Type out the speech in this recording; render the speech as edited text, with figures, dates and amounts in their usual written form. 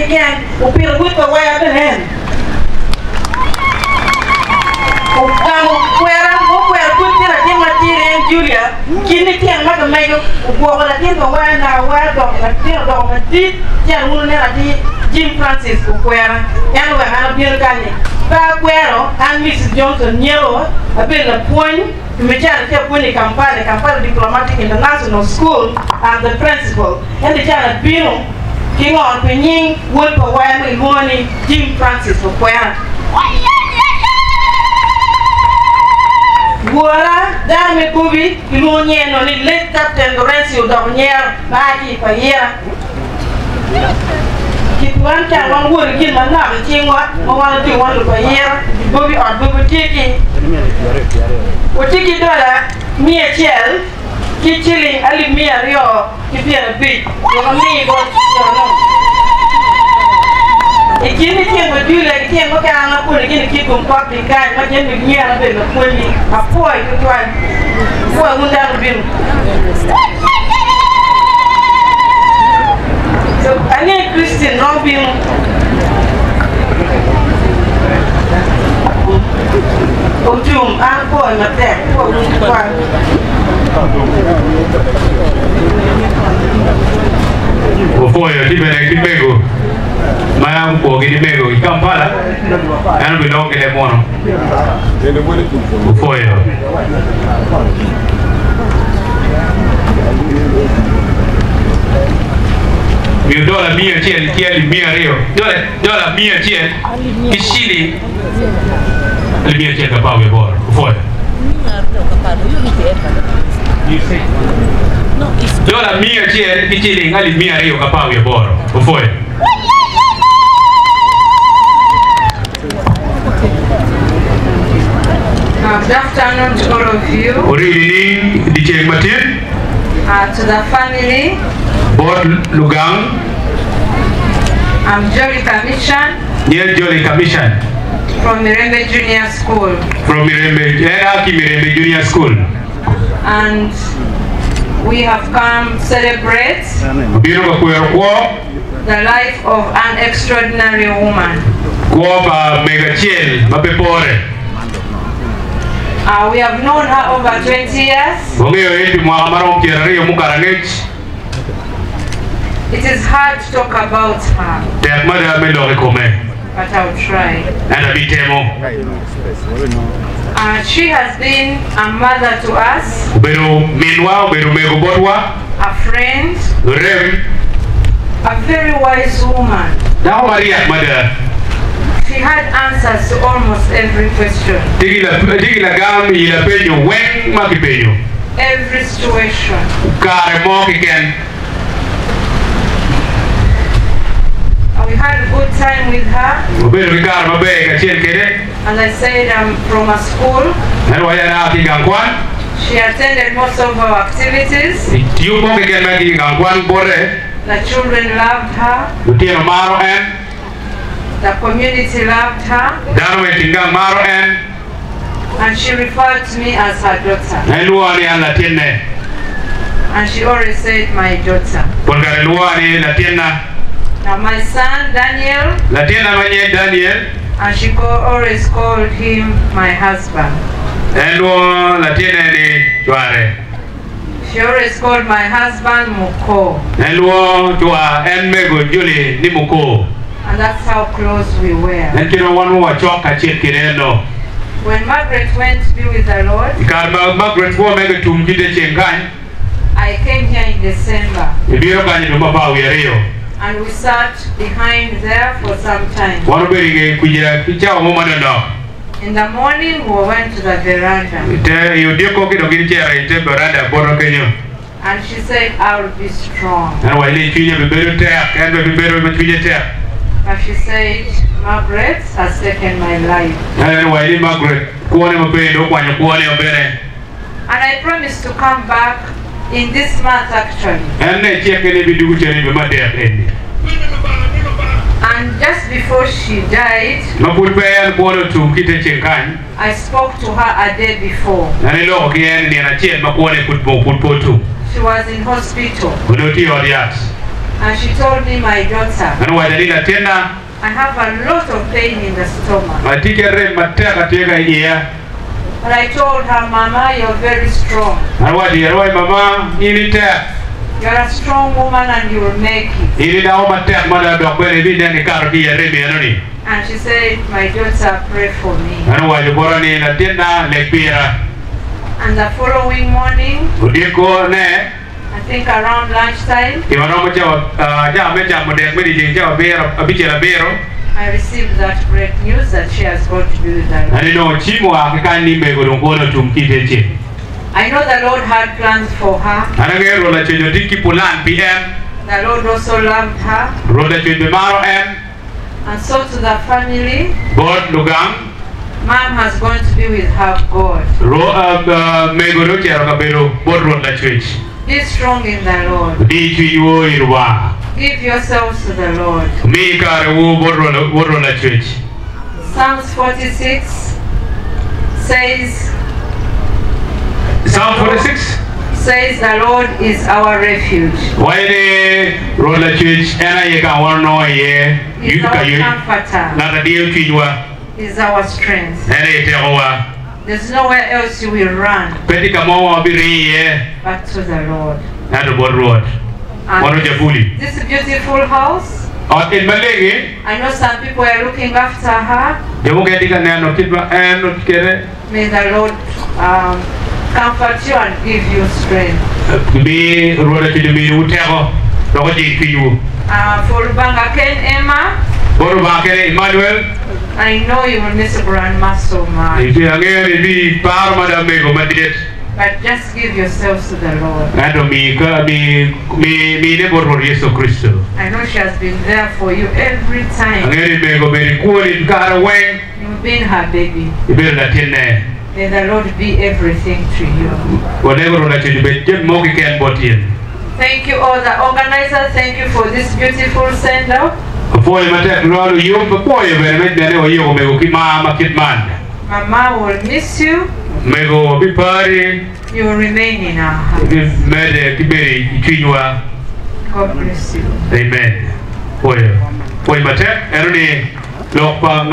again, upir with the way of the hand. Where put Julia, Kinity and Magamego, who were in the way now, where dog, Jim Francis, where and Bill Gani. Baguero and Mrs. Johnson Yellow, a bit of point to Michelle Puni Campana Diplomatic International School, and the principal, and the Janet Bill, King on Pening, Wood for Wyoming, Morning, Jim Francis, where. Voilà, dame Bobby, Lumonier, on the late Captain Lorenzo Dornier, Maggie Payera. Keep one time, one word again, my love, the king, what I do one of a year, Bobby or Bobby taking. What take it dollar, me a child, keep chilling, I leave me a rio, keep here a bit. You're me, what a guinea king would do like him, what can I put again to keep him popping kind, what can be near a bit of money, a boy to try. Boy, wouldn't that have been? So, I need Christian, not being. Oh, June, I'm boy, my dad, poor little one. Before you did a my uncle get Bego, you come Pala, and we don't get a mono. Before you. You don't me a chair, kill me a rio. Don't me a chair, it's chilly. Let me check about your board. Before you say, don't me a chair, it's chilling. I leave me a rio about your board. Before you. Good afternoon to all of you. Good evening, DJ Martin. To the family. Board Lugang. I'm Jolly Commission. Yes, Jolly Commission. From Mirembe Junior School. From Mirembe Junior School. And we have come to celebrate the life of an extraordinary woman. We have known her over 20 years. It is hard to talk about her, but I'll try. She has been a mother to us, a friend, a very wise woman. She had answers to almost every question, every situation. We had a good time with her. As I said, I'm from a school. She attended most of our activities. The children loved her. The community loved her. And she referred to me as her daughter. And she always said, my daughter. Now my son, Daniel. And she always called him my husband. She always called my husband Muko. And that's how close we were. When Margaret went to be with the Lord, I came here in December. And we sat behind there for some time. In the morning, we went to the veranda. And she said, I'll be strong. But she said, Margaret has taken my life. And I promised to come back in this month actually. And just before she died, I spoke to her a day before. She was in hospital. And she told me, my daughter, anu wajalila tena I have a lot of pain in the stomach. matikere mateka tega iya. But I told her, Mama, you're very strong. Anu wajiroi mama ini tek. You're a strong woman and you will make it. Ini dah matek mana dokter ini dia ni karbi ya remi anu ni. And she said, my daughter, pray for me. Anu wajibora ni na tena lekpira. And the following morning, Udiko ne. I think around lunchtime, Imaromo jawa meja modek medi jawa bero abichera bero. I received that great news that she has got to be with the Lord. Ani no chimo akikani megolongono tumkite. I know the Lord had plans for her. Anagero la chenyo diki pulan PM. The Lord also loved her. Roda chenyo maro M. And so to the family, God lugang. Mom has gone to be with her God. Megolo chero kabero bod roda church. Be strong in the Lord. Di chwiwo irwa. Give yourselves to the Lord. Mi kare wo bod roda church. Psalms 46 says, Psalm 46 says the Lord is our refuge. Waine roda church ena yeka wano ye. He's our comforter. Nada dio chwiwa. Is our strength. Ena yetewa. There's nowhere else you will run Peti kamo abiri ye. but to the Lord. Nado bod road. Wano jabuli. This beautiful house, In Malay, I know some people are looking after her. jamu ketika neno kitwa eno kere. May the Lord comfort you and give you strength. Bi roda chudi bi utego. Doko jikiyu. For Lubanga Ken Emma, Boru bakere Emmanuel. I know you will miss Grandma so much. Iti angere bi par madam mego madiet. But just give yourselves to the Lord. Nado mi ne boru Yesu Kristo. I know she has been there for you every time. Angere mego beri kuali kara weng. You've been her baby. Iberi latine. May the Lord be everything to you. Whatever roda chudi be jem moki ken botien. Thank you all the organizers. Thank you for this beautiful send-off. Foi matek lolu yum poye bere met nene o yo mego kimama kitman. Mama will miss you. Mego bi pari. You will remain in our heart. Mede kiberi ichinywa. God bless you. Amen. Foi matek eruni lokpa